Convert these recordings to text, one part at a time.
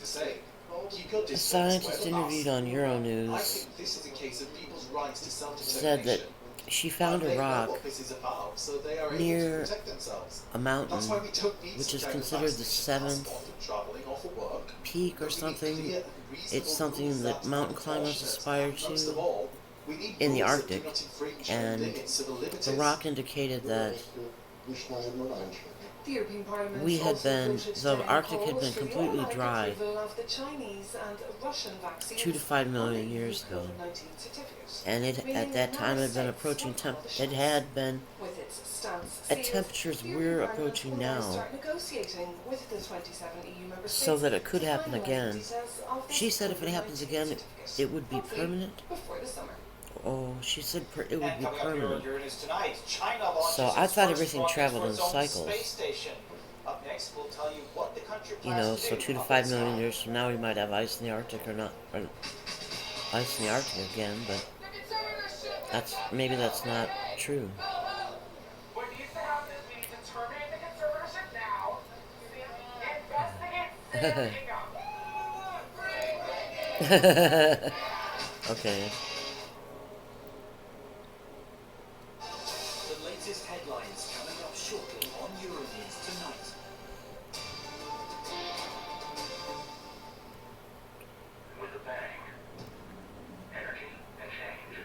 A scientist interviewed on Euronews said that she found a rock near a mountain, which is considered the seventh peak or something. It's something that mountain climbers aspire to in the Arctic, and the rock indicated that the Arctic had been completely dry 2 to 5 million years ago, and it at that time had been approaching it had been at temperatures we're approaching now, so that it could happen again. She said if it happens again, it would be permanent. Oh, she said it would be permanent. So I thought everything traveled in cycles. So 2 to 5 million years from now we might have ice in the Arctic or not, or ice in the Arctic again, but maybe that's not true. Okay. The latest headlines coming up shortly on Euronews Tonight. With a bang, energy and change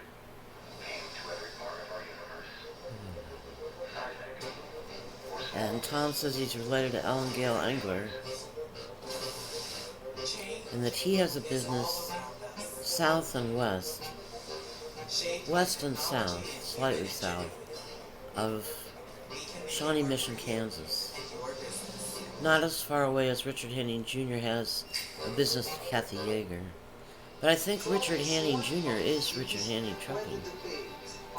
came to every part of our universe. And Tom says he's related to Ellen Gale Engler, and that he has a business south and west and south, slightly south, of Shawnee Mission, Kansas. Not as far away as Richard Henning Jr. has a business with Kathy Yeager. But I think Richard Henning Jr. is Richard Henning Trucking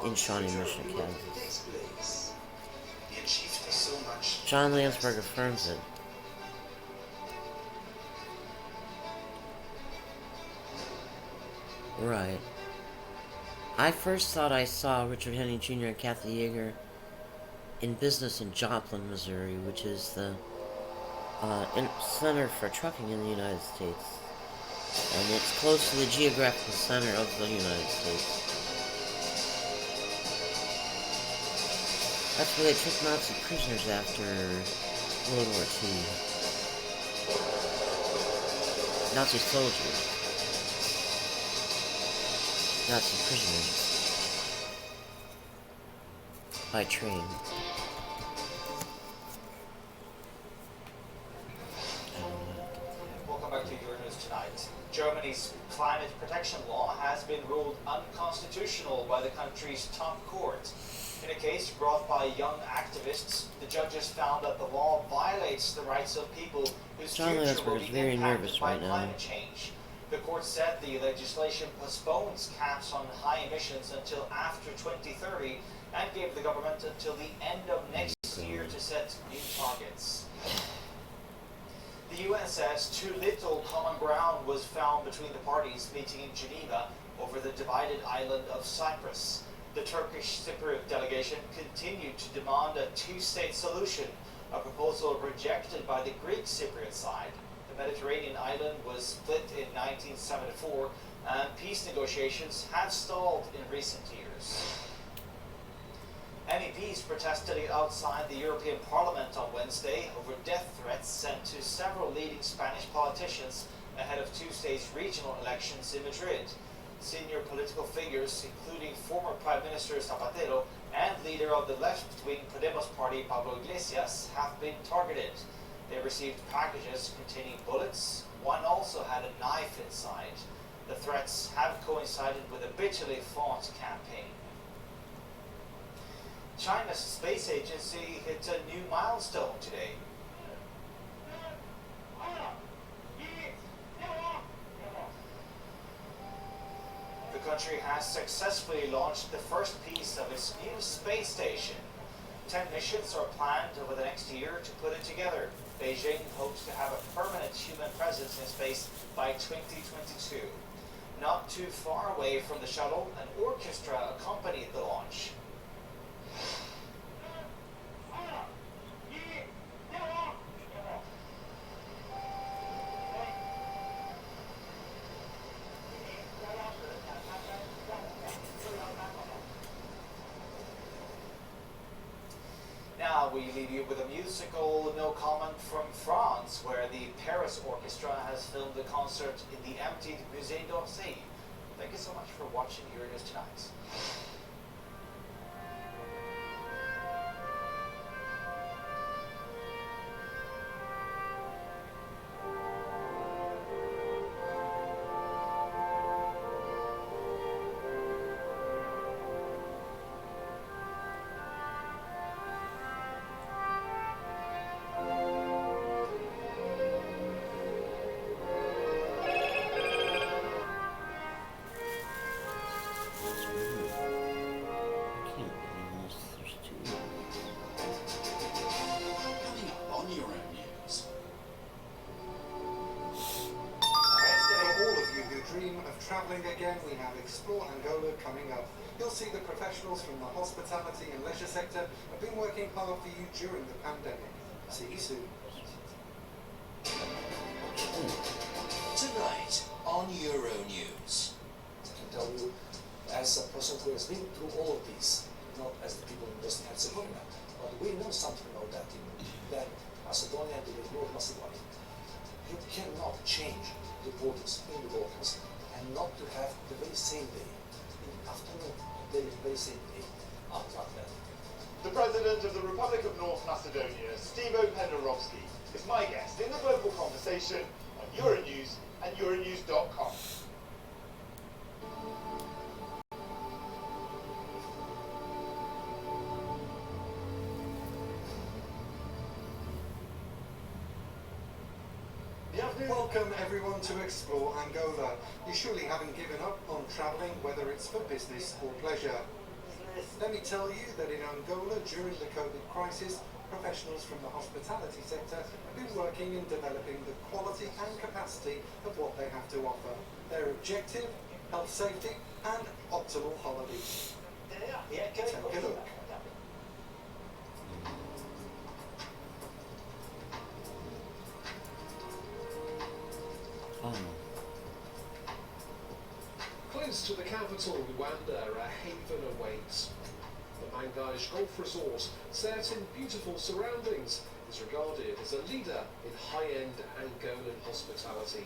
in Shawnee Mission, Kansas. John Landsberg affirms it. Right. I first thought I saw Richard Henning Jr. and Kathy Yeager in business in Joplin, Missouri, which is the center for trucking in the United States. And it's close to the geographical center of the United States. That's where they took Nazi prisoners after World War II. Nazi soldiers. Nazi prisoners. By train. Welcome back to Euronews Tonight. Germany's climate protection law has been ruled unconstitutional by the country's top court. In a case brought by young activists, the judges found that the law violates the rights of people whose future will be impacted by climate change. The court said the legislation postpones caps on high emissions until after 2030 and gave the government until the end of next year to set new targets. The UN says too little common ground was found between the parties meeting in Geneva over the divided island of Cyprus. The Turkish Cypriot delegation continued to demand a two-state solution, a proposal rejected by the Greek Cypriot side. The Mediterranean island was split in 1974, and peace negotiations have stalled in recent years. MEPs protested outside the European Parliament on Wednesday over death threats sent to several leading Spanish politicians ahead of Tuesday's regional elections in Madrid. Senior political figures, including former Prime Minister Zapatero and leader of the left-wing Podemos party Pablo Iglesias, have been targeted. They received packages containing bullets. One also had a knife inside. The threats have coincided with a bitterly fought campaign. China's space agency hit a new milestone today. The country has successfully launched the first piece of its new space station. 10 missions are planned over the next year to put it together. Beijing hopes to have a permanent human presence in space by 2022. Not too far away from the shuttle, an orchestra accompanied the launch. now we leave you with a musical no comment from France, where the Paris Orchestra has filmed the concert in the emptied Musée d'Orsay. Thank you so much for watching Euronews Tonight. That's weird. I can't unless there's two. Coming up on Euronews. For all of you who dream of travelling again, we have Explore Angola coming up. You'll see the professionals from the hospitality and leisure sector have been working hard for you during the pandemic. See you soon. Tonight on Euronews. I can tell you, as a person who has been through all of this, not as the people in Bosnia and Herzegovina, but we know something about that Macedonia to the North Macedonia. You cannot change the borders in the Balkans and not to have the very same day, in the afternoon, the very same day, after that. The President of the Republic of North Macedonia, Stevo Pendarovski, is my guest in the Global Conversation on Euronews and Euronews.com. Welcome everyone to Explore Angola. You surely haven't given up on travelling, whether it's for business or pleasure. Let me tell you that in Angola during the COVID crisis, professionals from the hospitality sector have been working in developing the quality and capacity of what they have to offer. Their objective, health safety and optimal holidays. Take a look. Oh. Close to the capital, Luanda, a haven awaits. The Mangash Golf Resort, set in beautiful surroundings, is regarded as a leader in high-end Angolan hospitality.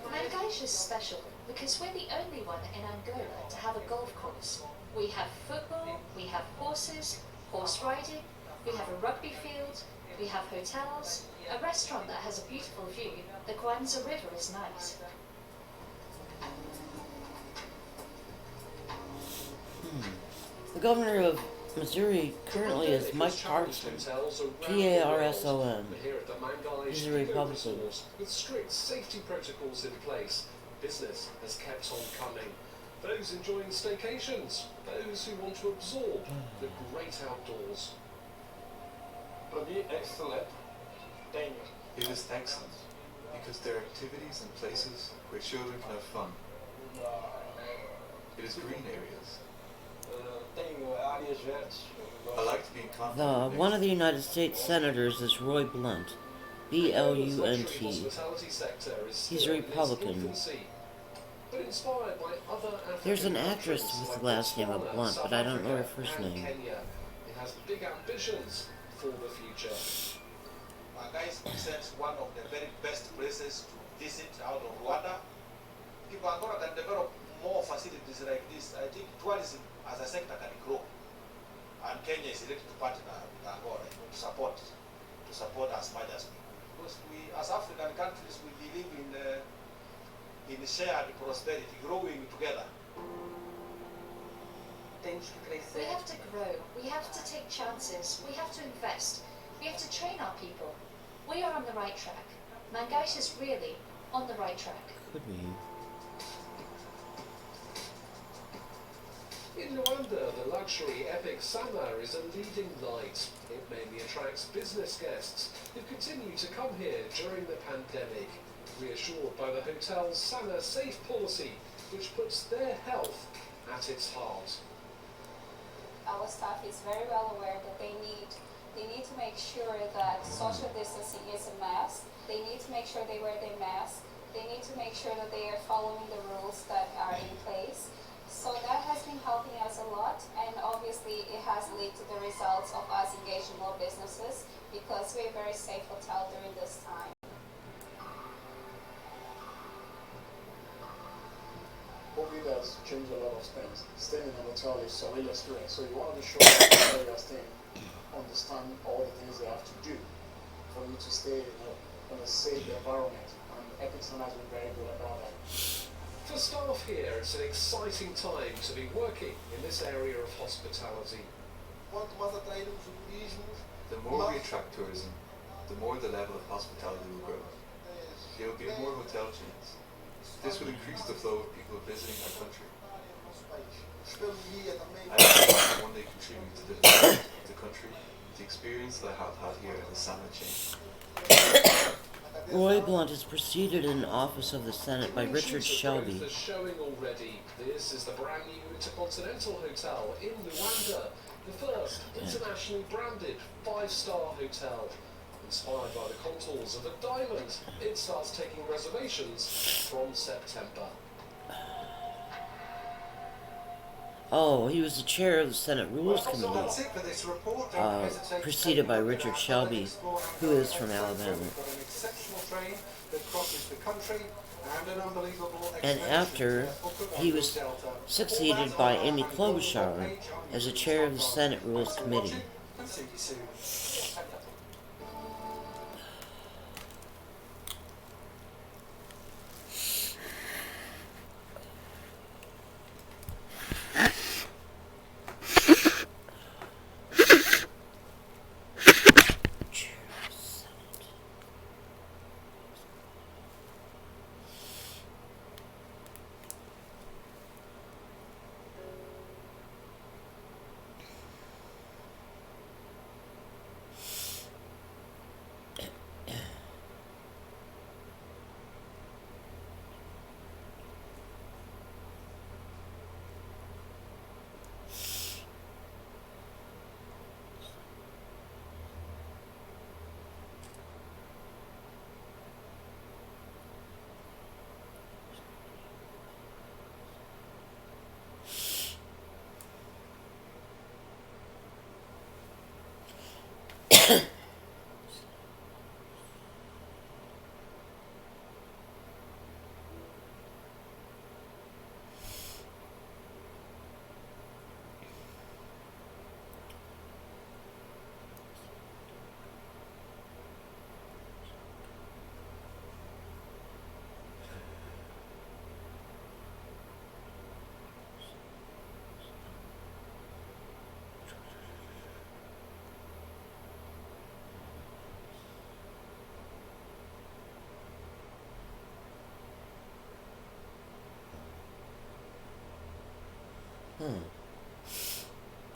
Mangash is special because we're the only one in Angola to have a golf course. We have football, we have horses, horse riding, we have a rugby field, we have hotels, a restaurant that has a beautiful view. The Kwanza River is nice. The governor of Missouri currently is Mike Parson, P-A-R-S-O-N. He's a Republican. With strict safety protocols in place, business has kept on coming. Those enjoying staycations, those who want to absorb the great outdoors. Excellent. It is excellent because there are activities and places where children can have fun. It is green areas. I like to be in contact with One of the United States senators is Roy Blunt, B-L-U-N-T. He's a Republican. There's an actress with the last name of Blunt, but I don't know her first name. It has big ambitions for the future. Mangash presents one of the very best places to visit out of Rwanda. If Angola can develop more facilities like this, I think tourism as a sector can grow. And Kenya is ready to partner with Angola to support as much as we. Because we, as African countries, we believe in shared prosperity, growing together. We have to grow, we have to take chances, we have to invest, we have to train our people. We are on the right track. Mangash is really on the right track. Could be. In Luanda, the luxury Epic Summer is a leading light. It mainly attracts business guests who continue to come here during the pandemic, reassured by the hotel's Sana Safe policy, which puts their health at its heart. Our staff is very well aware that they need to make sure that social distancing is a must. They need to make sure they wear their mask. They need to make sure that they are following the rules that are in place. So that has been helping us a lot, and obviously it has led to the results of us engaging more businesses because we're a very safe hotel during this time. COVID has changed a lot of things. Staying in a hotel is a real experience, so you want to be sure that people you are staying understand all the things they have to do for you to stay in a safe environment, and Epic Sun has been very good about that. For staff here, it's an exciting time to be working in this area of hospitality. The more we attract tourism, the more the level of hospitality will grow. There will be more hotel chains. This will increase the flow of people visiting our country. I can one day contribute to the development of the country with the experience that I have had here at the Sana chain. Roy Blunt is preceded in office of the Senate by Richard Shelby. Is showing already. This is the brand new Intercontinental Hotel in Luanda, the first internationally branded 5-star hotel. Inspired by the contours of a diamond, it starts taking reservations from September. Oh, he was the chair of the Senate Rules So Committee, that's it for this report. Don't hesitate to preceded take by a look at Richard our Shelby, Explore who is Angola from website, where Alabama. We've got an exceptional train that crosses the country and an unbelievable And expedition after to the Upper he Congo was Delta. succeeded All that by on our Amy Angola Klobuchar webpage on as the chair of the news.com. Senate Rules Thanks for Committee. watching, and see you soon.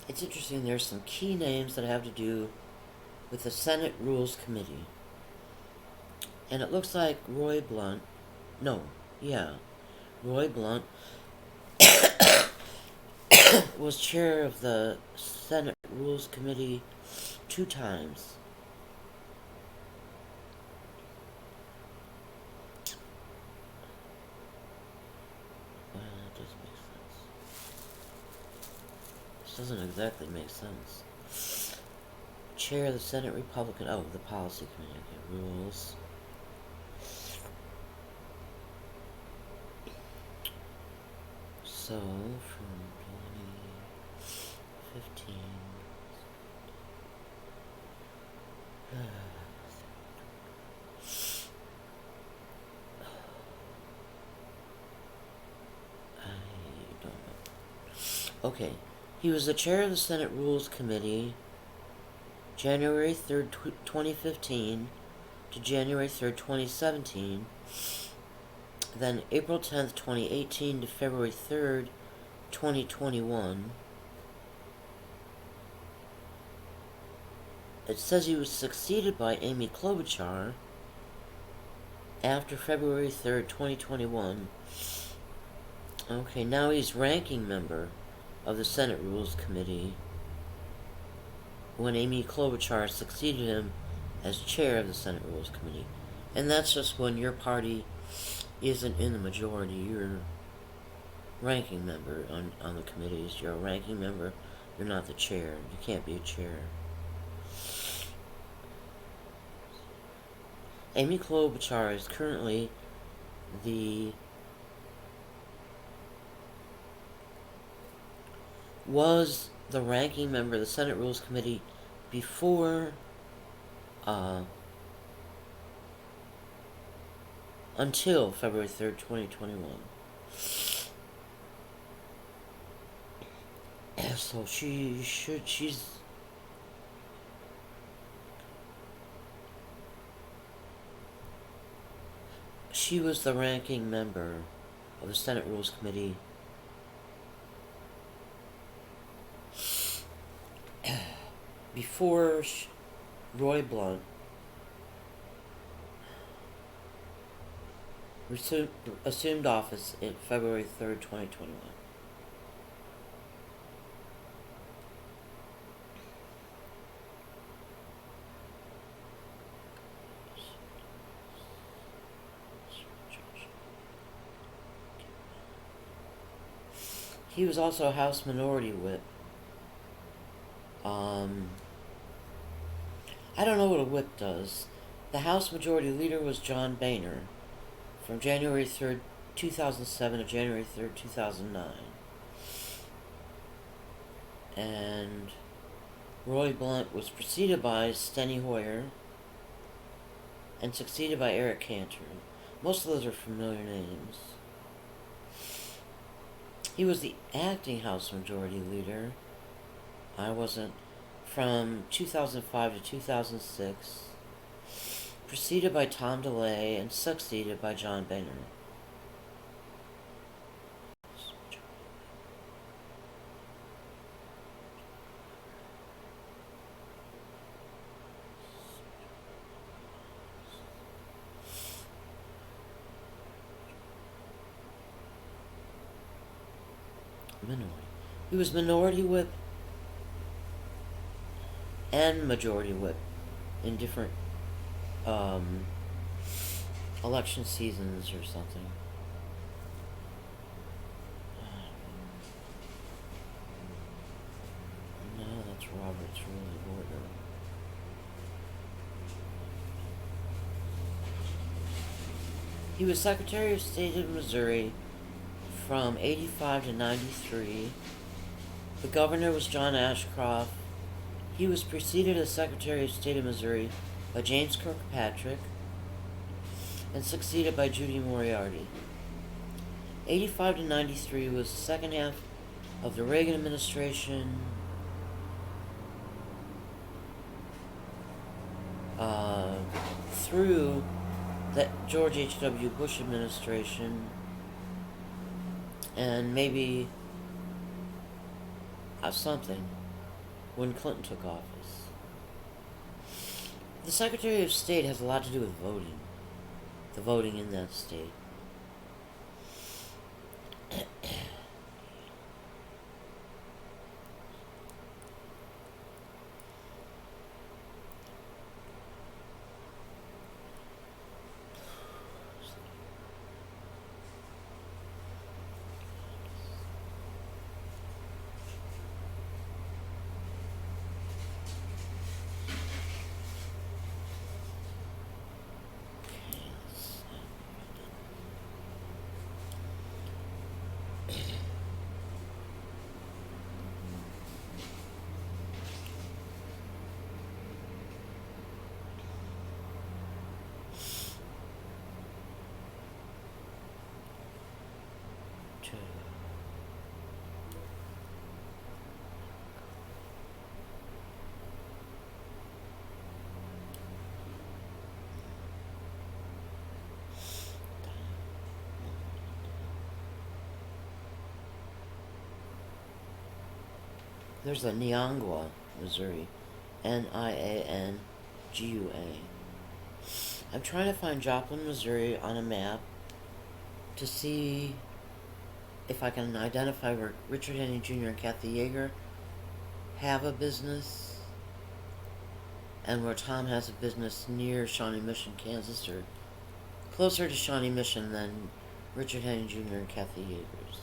It's interesting, there's some key names that have to do with the Senate Rules Committee. And it looks like Roy Blunt was chair of the Senate Rules Committee 2 times. Well, that doesn't make sense. This doesn't exactly make sense. Chair of the Senate Republican, the Policy Committee, okay, Rules. So, from 2015... I don't know. Okay, he was the chair of the Senate Rules Committee January 3rd, 2015 to January 3rd, 2017. Then April 10th, 2018 to February 3rd, 2021. It says he was succeeded by Amy Klobuchar after February 3rd, 2021. Okay, now he's ranking member of the Senate Rules Committee when Amy Klobuchar succeeded him as chair of the Senate Rules Committee. And that's just when your party isn't in the majority. ranking member on the committees. You're a ranking member. You're not the chair. You can't be a chair. Amy Klobuchar is currently was the ranking member of the Senate Rules Committee before until February 3rd, 2021. So she was the ranking member of the Senate Rules Committee before Roy Blunt assumed office in February 3rd, 2021. He was also a House Minority Whip. I don't know what a whip does. The House Majority Leader was John Boehner from January 3rd, 2007 to January 3rd, 2009. And Roy Blunt was preceded by Steny Hoyer and succeeded by Eric Cantor. Most of those are familiar names. He was the acting House Majority Leader. I wasn't. From 2005 to 2006. Preceded by Tom DeLay and succeeded by John Boehner. Minority. He was Minority Whip and Majority Whip in different election seasons or something. No, that's Robert's Rules of Order. He was Secretary of State of Missouri from 85 to 93. The governor was John Ashcroft. He was preceded as Secretary of State of Missouri by James Kirkpatrick and succeeded by Judy Moriarty. 85 to 93 was the second half of the Reagan administration. Through the George H.W. Bush administration and maybe something when Clinton took office. The Secretary of State has a lot to do with voting. The voting in that state. There's a Niangua, Missouri. Niangua. I'm trying to find Joplin, Missouri on a map to see if I can identify where Richard Henry Jr. and Kathy Yeager have a business and where Tom has a business near Shawnee Mission, Kansas, or closer to Shawnee Mission than Richard Henry Jr. and Kathy Yeager's.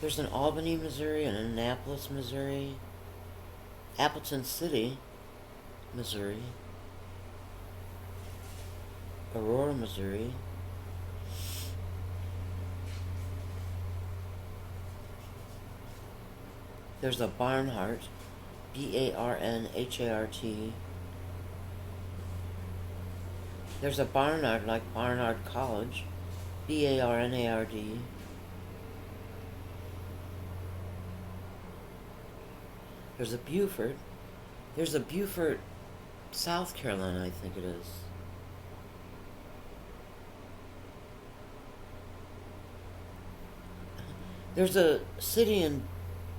There's an Albany, Missouri, and Annapolis, Missouri, Appleton City, Missouri, Aurora, Missouri, there's a Barnhart, Barnhart. There's a Barnard like Barnard College, Barnard. There's a Beaufort. There's a Beaufort, South Carolina, I think it is. There's a city in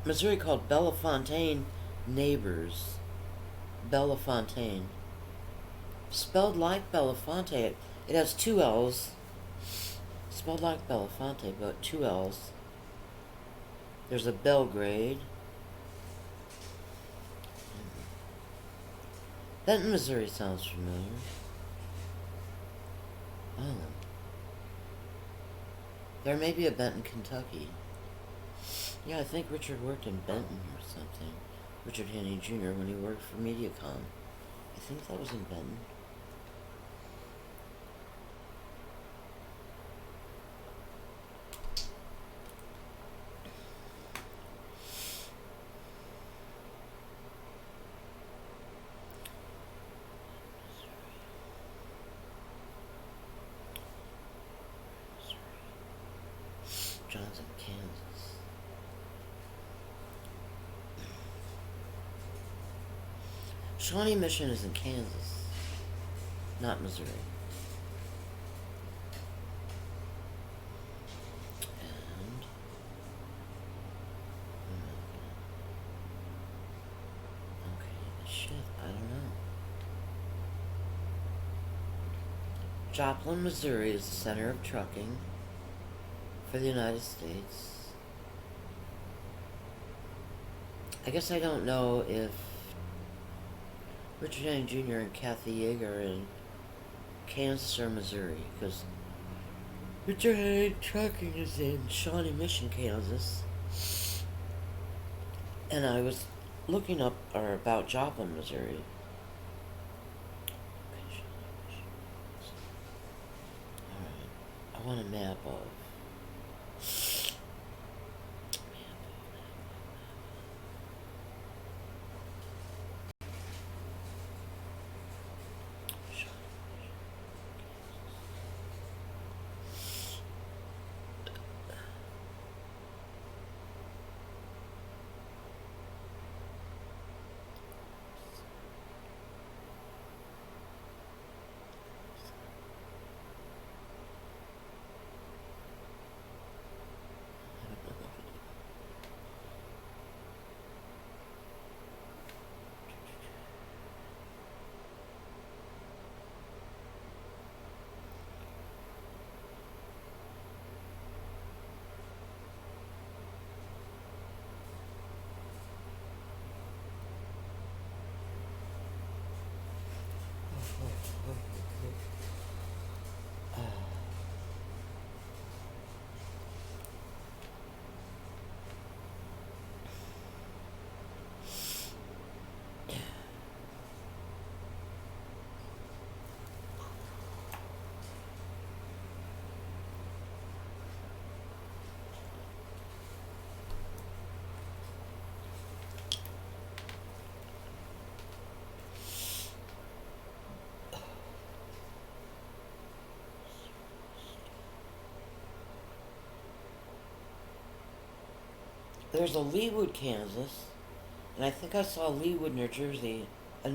Missouri called Bellefontaine, Neighbors. Bellefontaine. Spelled like Belafonte. It has two L's. Spelled like Belafonte, but two L's. There's a Belgrade. Benton, Missouri sounds familiar. Oh. There may be a Benton, Kentucky. Yeah, I think Richard worked in Benton or something. Richard Hannay Jr. when he worked for MediaCom. I think that was in Benton. Johnson, Kansas. Shawnee Mission is in Kansas, not Missouri. And okay, shit, I don't know. Joplin, Missouri is the center of trucking for the United States. I guess I don't know if Richard Hannay Jr. and Kathy Yeager are in Kansas or Missouri, because Richard Hannay Trucking is in Shawnee Mission, Kansas. And I was looking up about Joplin, Missouri. Alright, I want a map of there's a Leawood, Kansas, and I think I saw Leawood, New Jersey, a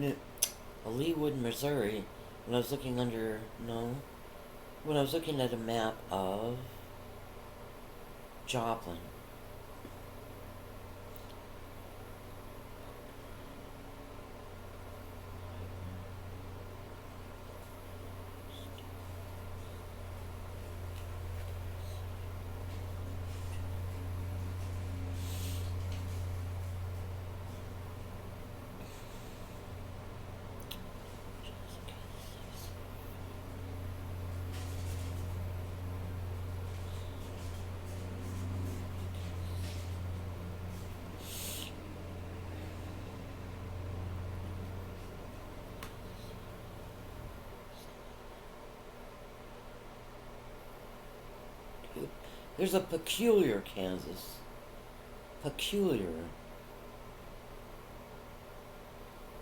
Leawood, Missouri, when I was looking when I was looking at a map of Joplin. There's a peculiar Kansas. Peculiar.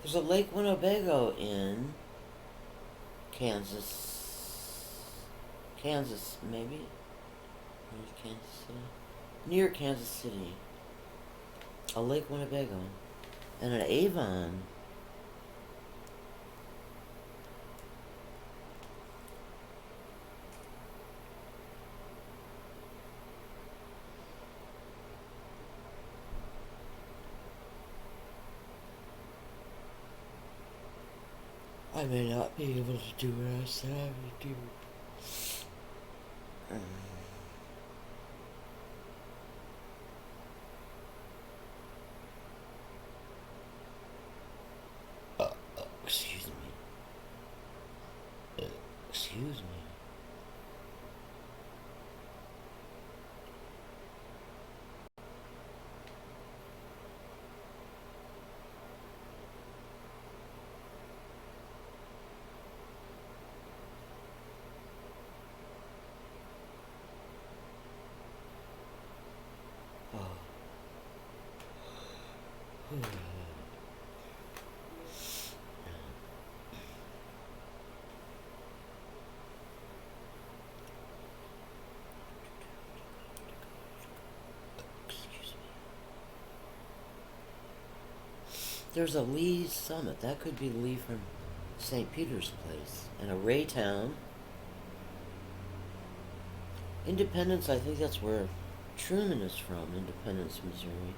There's a Lake Winnebago in Kansas. Kansas, maybe? Where's Kansas City? Near Kansas City. A Lake Winnebago. And an Avon. I may not be able to do what I said I would do. Excuse me. Excuse me. There's a Lee's Summit. That could be Lee from St. Peter's Place. And a Raytown. Independence, I think that's where Truman is from, Independence, Missouri.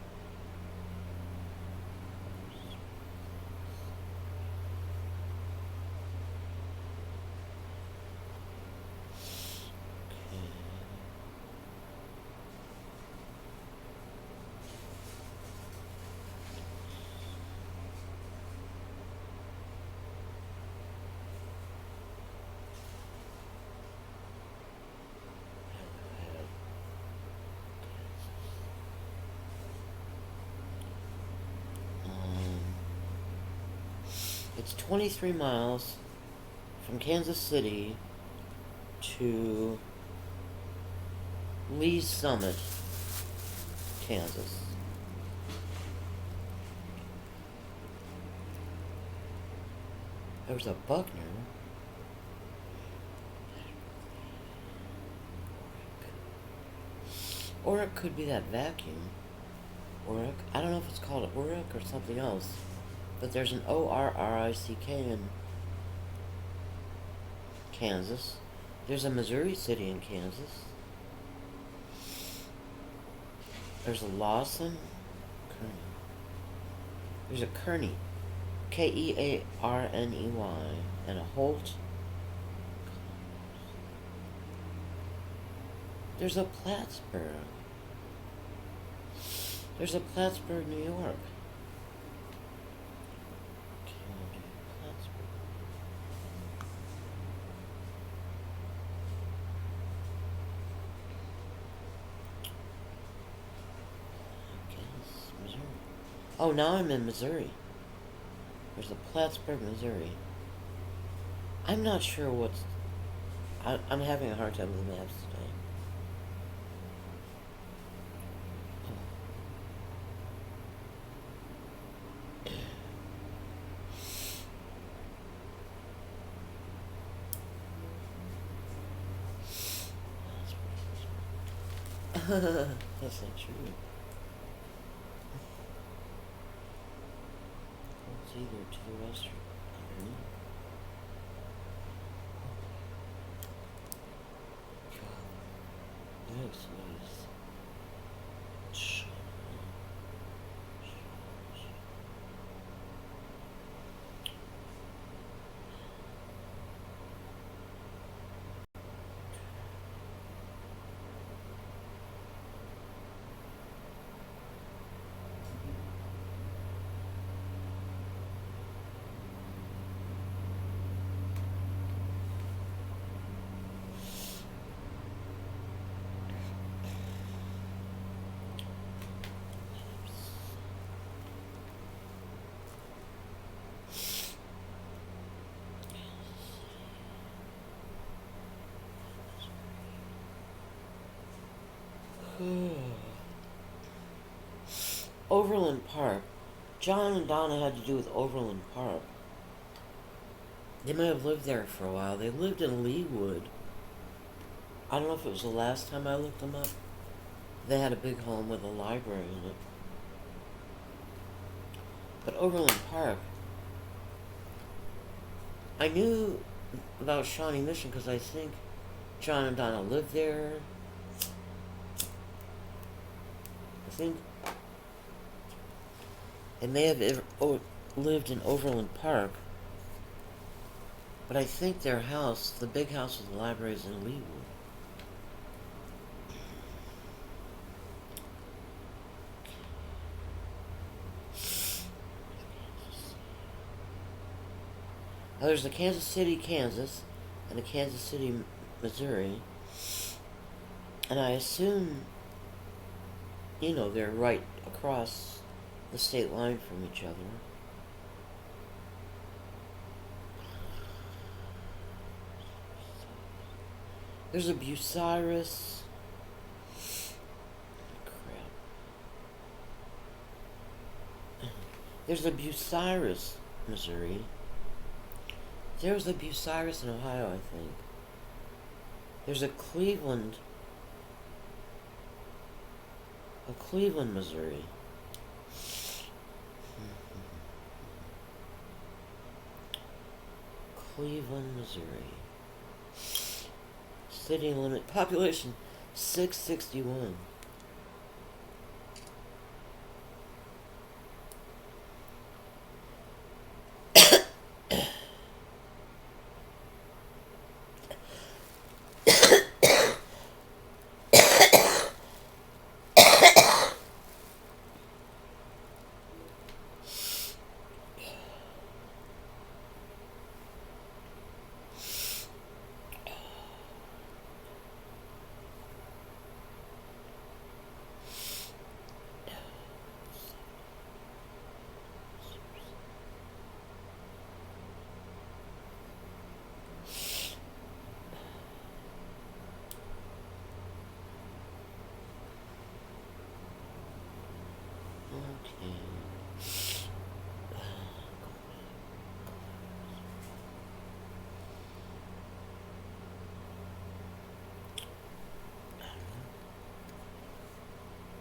It's 23 miles from Kansas City to Lee's Summit, Kansas. There's a Buckner. Or it could be that vacuum. Oric. I don't know if it's called Oric or something else. But there's an ORRICK in Kansas. There's a Missouri City in Kansas. There's a Lawson. Kearney. There's a Kearney. Kearney. And a Holt. There's a Plattsburgh. There's a Plattsburgh, New York. Oh, now I'm in Missouri. There's a Plattsburgh, Missouri. I'm not sure what's... I'm having a hard time with maps today. That's not true. It's either to the west or underneath. God. Next is... Overland Park. John and Donna had to do with Overland Park. They may have lived there for a while. They lived in Leawood. I don't know if it was the last time I looked them up. They had a big home with a library in it. But Overland Park, I knew about Shawnee Mission because I think John and Donna lived there. I think they may have lived in Overland Park, but I think their house, the big house with the library, is in Leawood. Now there's the Kansas City, Kansas, and the Kansas City, Missouri, and I assume, you know, they're right across the state line from each other. There's a Bucyrus. Crap. There's a Bucyrus, Missouri. There's a Bucyrus in Ohio, I think. There's a Cleveland, Missouri. Cleveland, Missouri. City limit, population 661.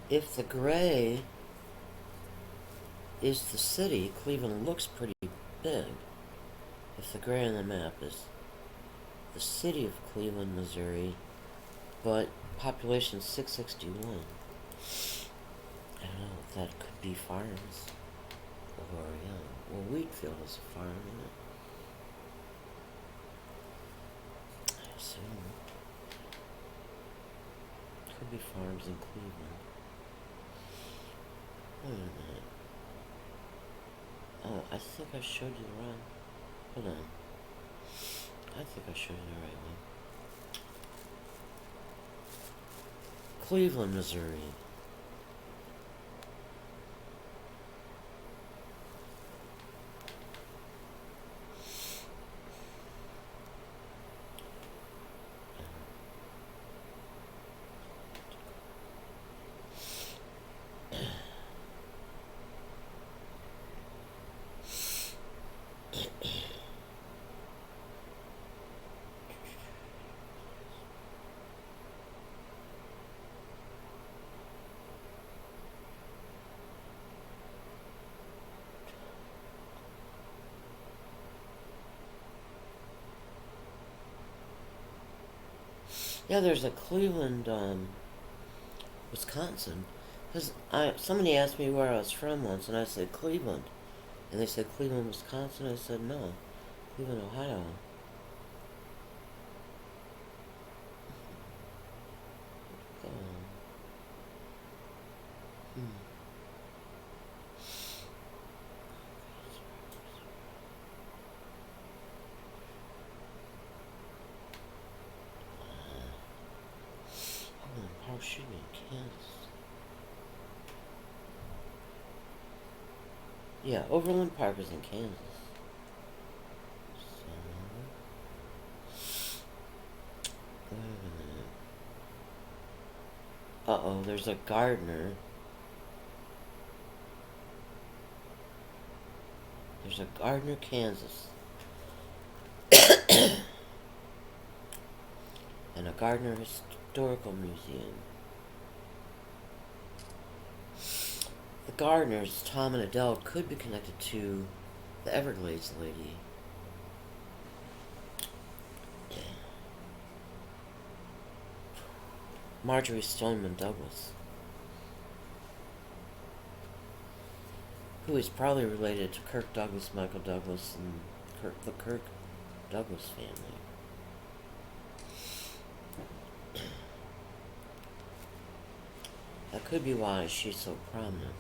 If the gray is the city, Cleveland looks pretty big. If the gray on the map is the city of Cleveland, Missouri, but population 661. I don't know if that could be farms. Or, yeah, well, Wheatfield is a farm, isn't it? I assume. Could be farms in Cleveland. Wait a minute. Oh, I think I showed you the wrong. Hold on. I think I showed you the right one. Cleveland, Missouri. Yeah, there's a Cleveland, Wisconsin. Because somebody asked me where I was from once, and I said Cleveland. And they said Cleveland, Wisconsin. I said no, Cleveland, Ohio. How should we, Kansas? Yeah, Overland Park is in Kansas. So, wait a minute. Uh-oh, there's a gardener. There's a Gardner, Kansas. And a Gardner Historical Museum. The Gardners, Tom and Adele, could be connected to the Everglades lady. Marjorie Stoneman Douglas, who is probably related to Kirk Douglas, Michael Douglas, and the Kirk Douglas family. That could be why she's so prominent.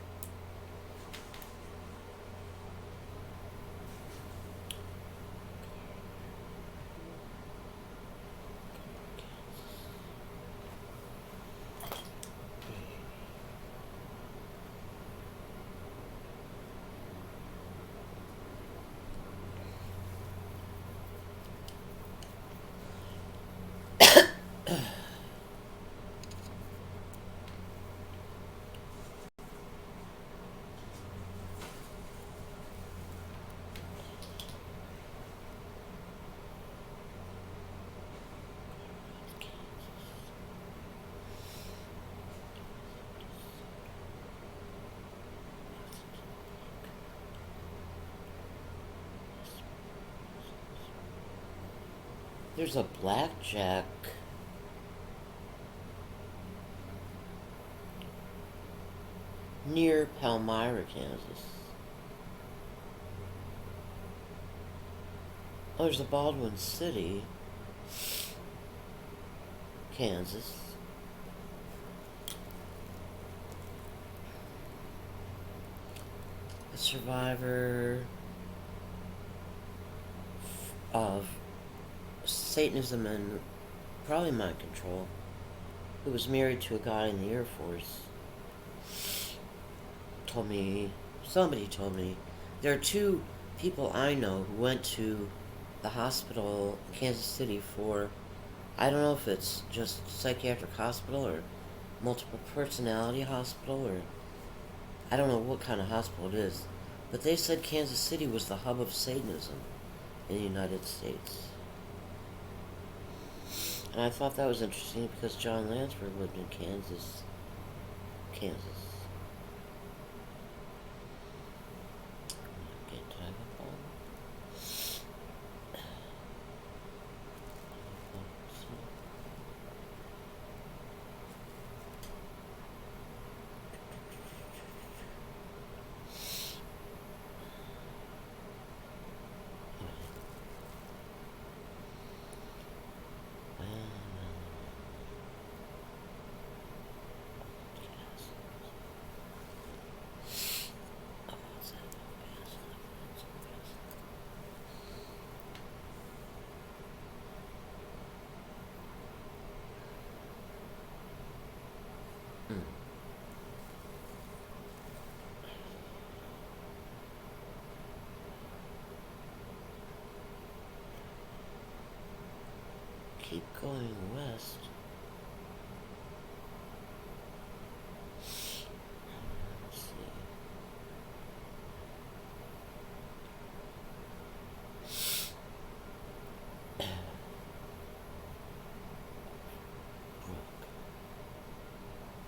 There's a blackjack near Palmyra, Kansas. Oh, there's a Baldwin City, Kansas. A survivor of Satanism and probably mind control, who was married to a guy in the Air Force, somebody told me, there are two people I know who went to the hospital in Kansas City for, I don't know if it's just psychiatric hospital or multiple personality hospital, or I don't know what kind of hospital it is, but they said Kansas City was the hub of Satanism in the United States. And I thought that was interesting because John Lansford lived in Kansas. Get time up on. Keep going west. Let's see.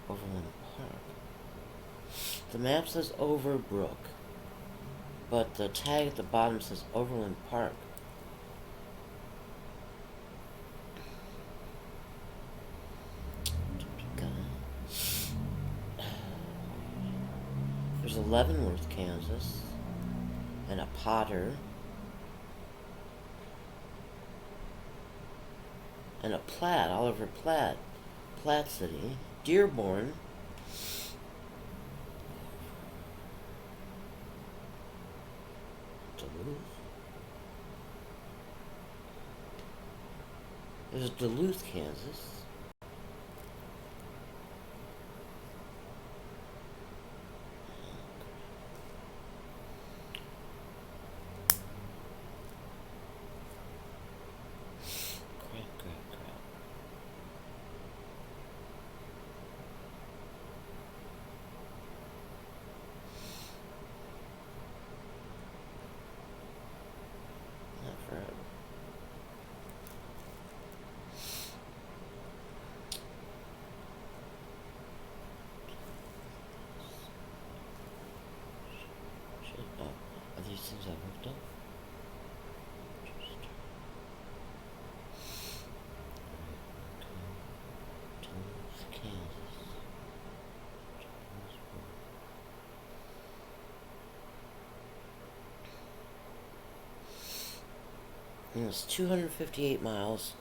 Overland Park. The map says Overbrook, but the tag at the bottom says Overland Park. There's a Leavenworth, Kansas, and a Potter, and a Platt, Oliver Platt, Platt City, Dearborn, Duluth. There's Duluth, Kansas. is 258 miles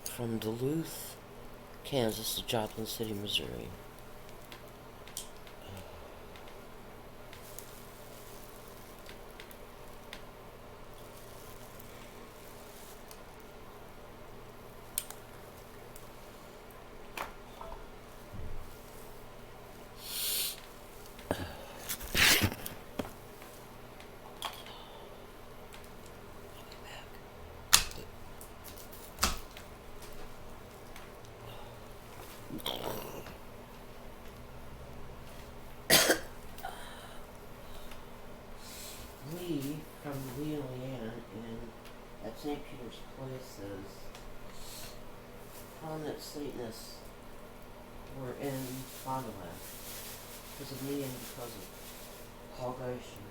from Duluth, Kansas to Joplin City, Missouri. Lee from Lee and Leanne at St. Peter's Place says prominent Satanists were in Fond du Lac because of me and because of Paul Geisler.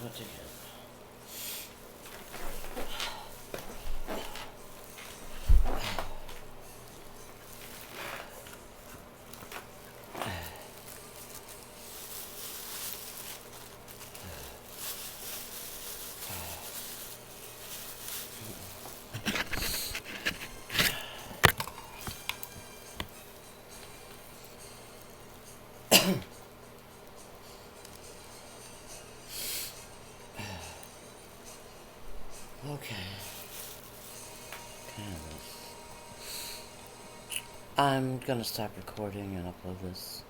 What to get? Okay. I'm gonna stop recording and upload this.